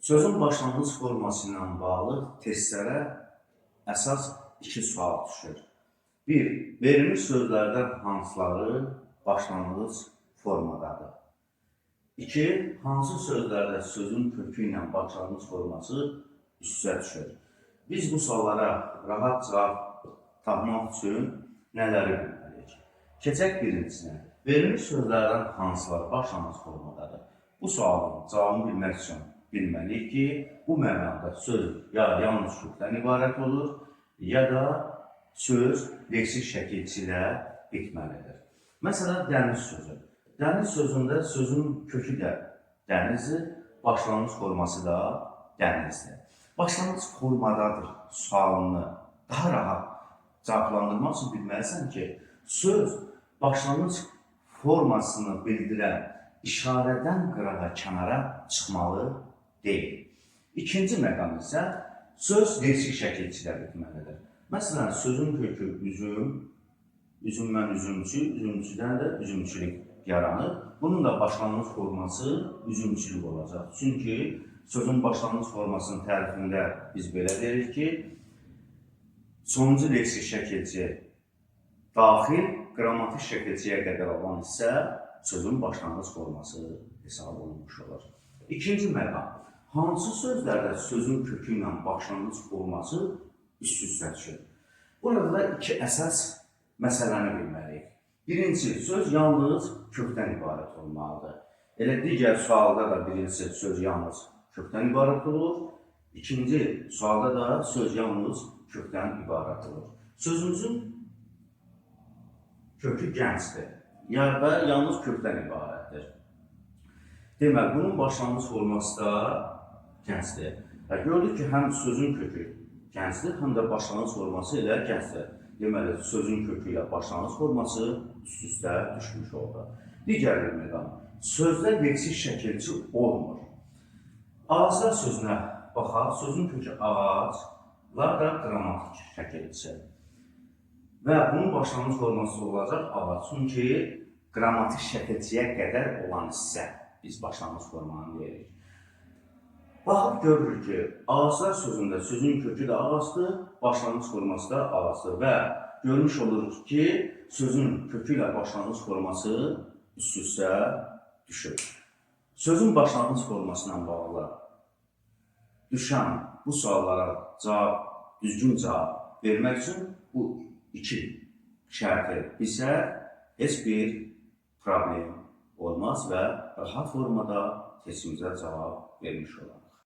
Sözün başlanğıc forması ilə bağlı testlərə əsas iki sual düşür. Bir, verilmiş sözlərdən hansıları başlanğıc formadadır? İki, hansı sözlərdə sözün kökü ilə başlanğıc forması üst-üzə düşür? Biz bu suallara rahat cavab tapmaq üçün nələri bilməliyik? Keçək birincisinə. Verilmiş sözlərdən hansıları başlanğıc formadadır? Bu sualın cavabını bilmək üçün bilməliyik ki, bu mənada söz ya yalnız kökdən ibarət olur, ya da söz leksik şəkilçi ilə bitməlidir. Məsələn, dəniz sözü. Dəniz sözündə sözün kökü də dənizdir, başlanğıc forması da dənizdir. Başlanğıc formadadır sualını daha rahat cavablandırmaq üçün bilməlisən ki, söz başlanğıc formasını bildirən işarədən qırağa kənara çıxmalı deyil. İkinci məqam isə söz leksik şəkilçidə bitməlidir. Məsələn, sözün kökü üzüm, üzümdən üzümçü, üzümçüdən də üzümçülük yaranır. Bunun da başlanğıc forması üzümçülük olacaq. Çünki sözün başlanğıc formasının tərifində biz belə deyirik ki, sonuncu leksik şəkilçi daxil, qrammatik şəkilçiyə qədər olan isə sözün başlanğıc forması hesab olunmuş olur. İkinci məqam, hansı sözlərdə sözün kökü ilə başlanğıc forması üst-üstə düşür? Burada da iki əsas məsələni bilməliyik. Birinci, söz yalnız kökdən ibarət olmalıdır. Elə digər sualda da birincisi söz yalnız kökdən ibarət olur. İkinci sualda da söz yalnız kökdən ibarət olur. Sözümüzün kökü gəncdir. Və yalnız kökdən ibarətdir. Deməli, bunun başlanğıc forması da gəncdir. Gördük ki, həm sözün kökü gəncdir, həm də başlanğıc forması ilə gəncdir. Deməli, sözün kökü ilə başlanğıc forması üst-üstə düşmüş oldu. Digər bir məqam, sözdə leksik şəkilçi olmur. Ağaclar sözünə baxaq, sözün kökü ağaclar da qrammatik şəkilçi. Və bunun başlanğıc forması olacaq ağac. Çünki qrammatik şəkilçiyə qədər olan hissə biz başlanğıc formanı deyirik. Baxıb görürük ki, ağaclar sözündə sözün kökü də ağacdır, başlanğıc forması da ağacdır və görmüş oluruz ki, sözün kökü ilə başlanğıc forması üst-üstə düşür. Sözün başlanğıc formasına bağlı düşən bu suallara düzgün cavab vermək üçün bu iki şərti bilsə, heç bir problem olmaz və rahat formada testimizə cavab vermiş olar.